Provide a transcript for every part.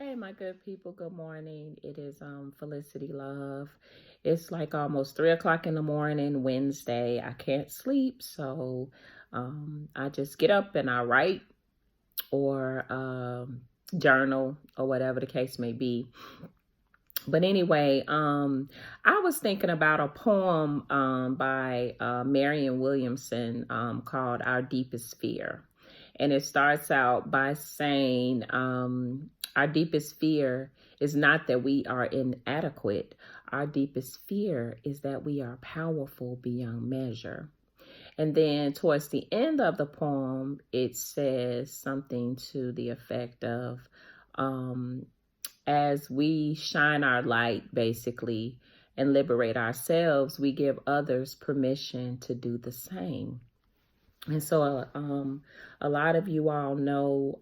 Hey, my good people, good morning. It is Felicity Love. It's like almost 3 o'clock in the morning, Wednesday. I can't sleep, so I just get up and I write or journal or whatever the case may be. But anyway, I was thinking about a poem by Marianne Williamson called Our Deepest Fear. And it starts out by saying, our deepest fear is not that we are inadequate. Our deepest fear is that we are powerful beyond measure. And then towards the end of the poem, it says something to the effect of, as we shine our light, basically, and liberate ourselves, we give others permission to do the same. And so a lot of you all know,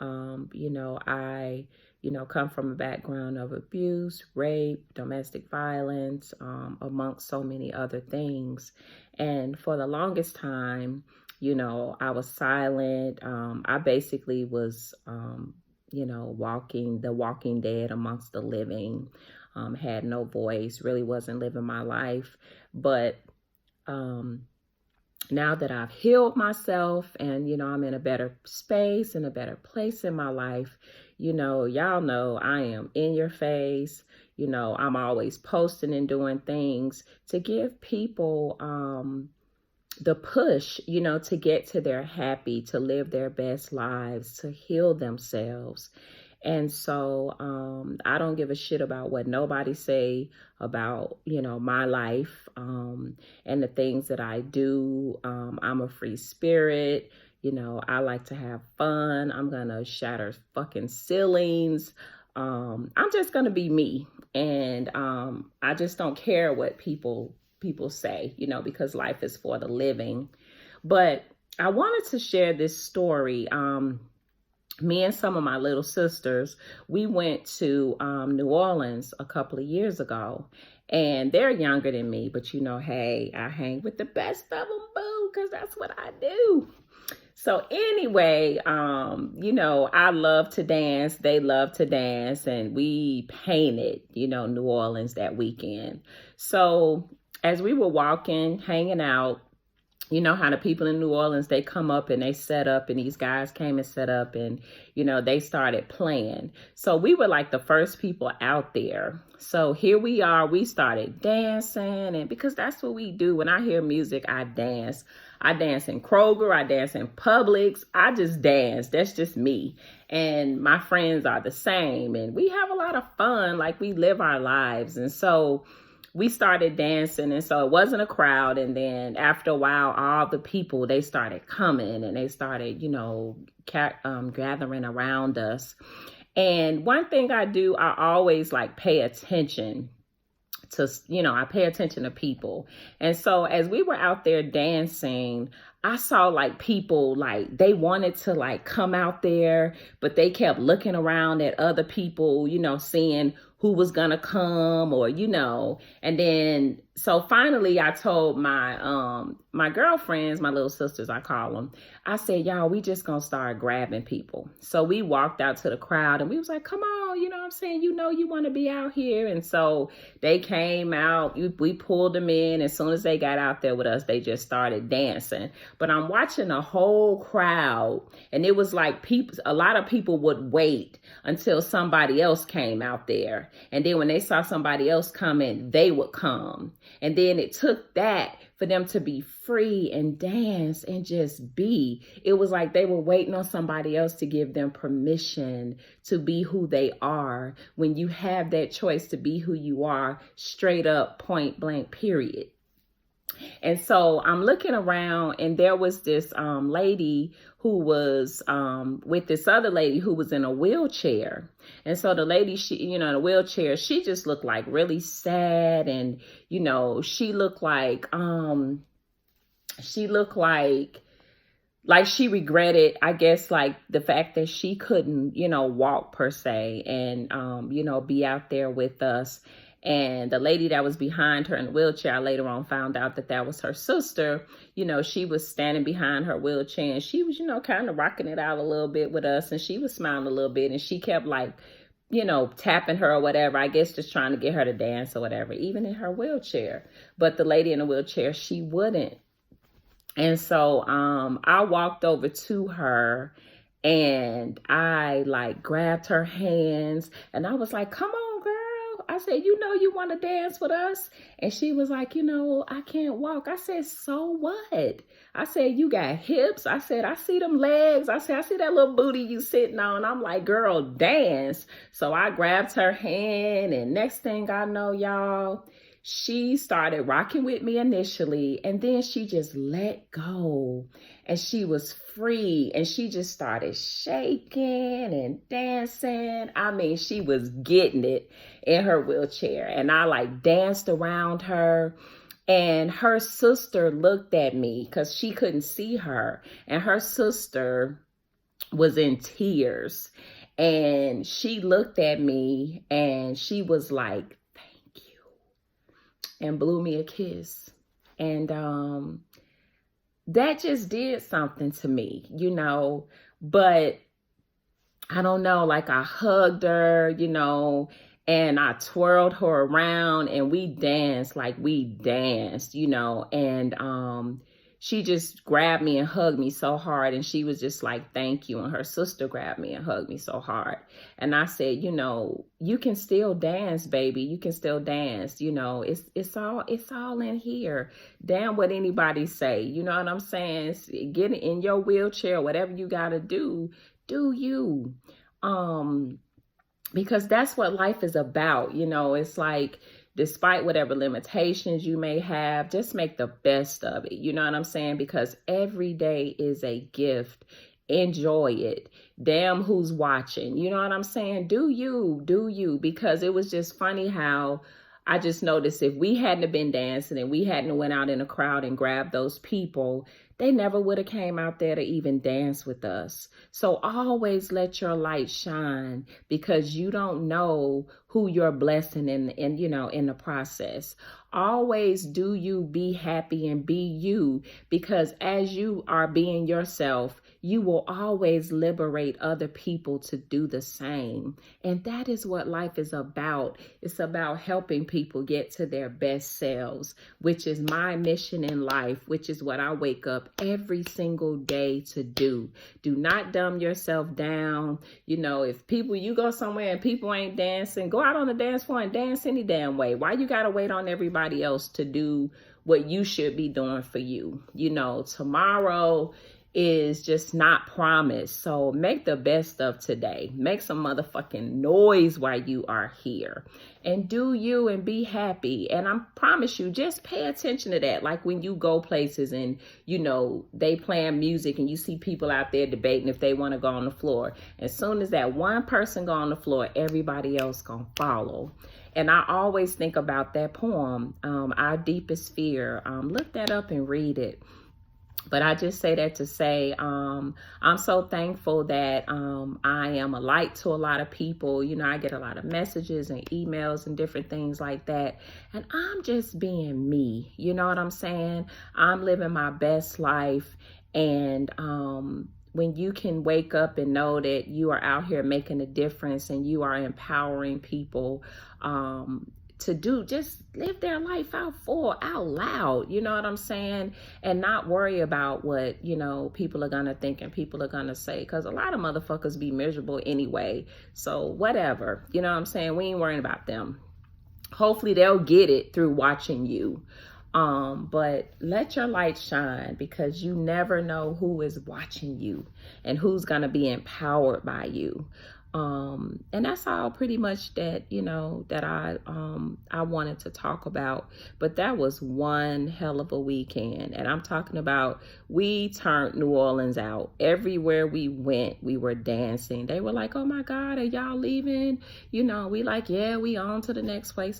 I come from a background of abuse, rape, domestic violence, amongst so many other things. And for the longest time, I was silent. I basically was, the walking dead amongst the living, had no voice, really wasn't living my life. But now that I've healed myself and, I'm in a better space, in a better place in my life, y'all know I am in your face. I'm always posting and doing things to give people the push, to get to their happy, to live their best lives, to heal themselves. And so I don't give a shit about what nobody say about, my life and the things that I do. I'm a free spirit. I like to have fun. I'm going to shatter fucking ceilings. I'm just going to be me. And I just don't care what people say, because life is for the living. But I wanted to share this story. Me and some of my little sisters, we went to New Orleans a couple of years ago, and they're younger than me, but hey, I hang with the best of them, boo, because that's what I do. So anyway, I love to dance. They love to dance, and we painted, New Orleans that weekend. So as we were walking, hanging out, you know how the people in New Orleans, they come up and they set up, and these guys came and set up, and, they started playing. So we were like the first people out there. So here we are, we started dancing, and because that's what we do. When I hear music, I dance. I dance in Kroger, I dance in Publix, I just dance. That's just me. And my friends are the same, and we have a lot of fun, like we live our lives. And so we started dancing, and so it wasn't a crowd. And then after a while, all the people, they started coming, and they started, gathering around us. And one thing I do, I always pay attention to, I pay attention to people. And so as we were out there dancing, I saw people, they wanted to come out there, but they kept looking around at other people, seeing who was gonna come, or, and then, so finally I told my girlfriends, my little sisters, I call them, I said, y'all, we just gonna start grabbing people. So we walked out to the crowd, and we was like, come on, what I'm saying, you want to be out here. And so they came out, we pulled them in. As soon as they got out there with us, they just started dancing. But I'm watching a whole crowd, and it was a lot of people would wait until somebody else came out there. And then when they saw somebody else coming, they would come. And then it took that for them to be free and dance and just be. It was like they were waiting on somebody else to give them permission to be who they are. When you have that choice to be who you are, straight up, point blank, period. And so I'm looking around, and there was this lady who was with this other lady who was in a wheelchair. And so the lady, she, in a wheelchair, she just looked really sad. And, she looked like she regretted, I guess, the fact that she couldn't, walk per se and, be out there with us. And the lady that was behind her in the wheelchair, I later on found out that was her sister. She was standing behind her wheelchair, and she was, kind of rocking it out a little bit with us. And she was smiling a little bit, and she kept tapping her or whatever, I guess just trying to get her to dance or whatever, even in her wheelchair. But the lady in the wheelchair, she wouldn't. And so I walked over to her and I like grabbed her hands and I was like, come on, girl. I said, you want to dance with us? And she was like, I can't walk. I said, so what? I said, you got hips. I said, I see them legs. I said, I see that little booty you sitting on. I'm like, girl, dance. So I grabbed her hand and next thing I know, y'all, she started rocking with me initially, and then she just let go and she was free and she just started shaking and dancing. I mean, she was getting it in her wheelchair, and I like danced around her. And her sister looked at me because she couldn't see her, and her sister was in tears, and she looked at me and she was like, and blew me a kiss. And that just did something to me, but I don't know, like I hugged her, and I twirled her around and we danced, and she just grabbed me and hugged me so hard, and she was just like, thank you. And her sister grabbed me and hugged me so hard. And I said, you can still dance, baby. You can still dance. It's all in here. Damn what anybody say. You know what I'm saying? Get in your wheelchair, whatever you got to do you. Because that's what life is about. It's like, despite whatever limitations you may have, just make the best of it. You know what I'm saying? Because every day is a gift. Enjoy it. Damn who's watching. You know what I'm saying? Do you. Because it was just funny how I just noticed if we hadn't have been dancing and we hadn't went out in a crowd and grabbed those people, they never would have came out there to even dance with us. So always let your light shine, because you don't know who you're blessing in the process. Always do you, be happy and be you, because as you are being yourself, you will always liberate other people to do the same. And that is what life is about. It's about helping people get to their best selves, which is my mission in life, which is what I wake up every single day to do. Do not dumb yourself down. If you go somewhere and people ain't dancing, go out on the dance floor and dance any damn way. Why you gotta wait on everybody else to do what you should be doing for you? Tomorrow is just not promised. So make the best of today. Make some motherfucking noise while you are here, and do you and be happy. And I promise you, just pay attention to that. Like when you go places and, they playing music and you see people out there debating if they want to go on the floor. As soon as that one person go on the floor, everybody else gonna follow. And I always think about that poem, Our Deepest Fear. Look that up and read it. But I just say that to say, I'm so thankful that I am a light to a lot of people. I get a lot of messages and emails and different things like that. And I'm just being me. You know what I'm saying? I'm living my best life. And when you can wake up and know that you are out here making a difference and you are empowering people to just live their life out loud, you know what I'm saying? And not worry about what, people are gonna think and people are gonna say, because a lot of motherfuckers be miserable anyway. So whatever, you know what I'm saying? We ain't worrying about them. Hopefully they'll get it through watching you. But let your light shine, because you never know who is watching you and who's gonna be empowered by you. And that's all pretty much that, that I wanted to talk about. But that was one hell of a weekend. And I'm talking about, we turned New Orleans out. Everywhere we went, we were dancing. They were like, oh my God, are y'all leaving? We like, yeah, we on to the next place.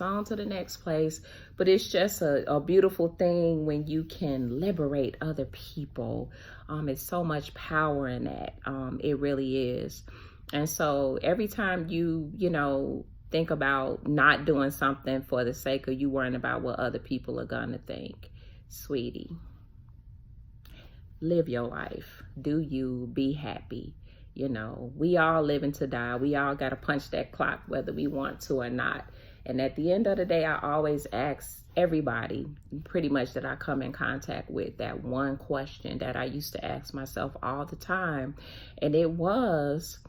But it's just a beautiful thing when you can liberate other people. It's so much power in that. It really is. And so every time you think about not doing something for the sake of you worrying about what other people are going to think, sweetie, live your life. Do you, be happy. You know, we all living to die. We all got to punch that clock whether we want to or not. And at the end of the day, I always ask everybody pretty much that I come in contact with that one question that I used to ask myself all the time. And it was,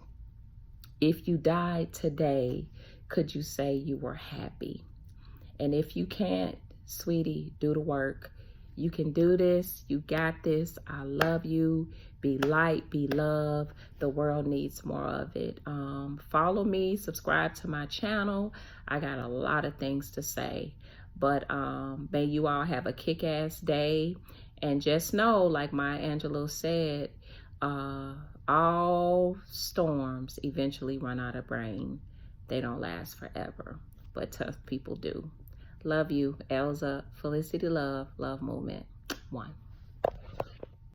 if you died today, could you say you were happy? And if you can't, sweetie, do the work. You can do this. You got this. I love you. Be light, be love. The world needs more of it. Follow me, subscribe to my channel. I got a lot of things to say. But may you all have a kick-ass day. And just know, like Maya Angelou said, all storms eventually run out of rain. They don't last forever, but tough people do. Love you, Elza. Felicity Love, Love Movement. 1.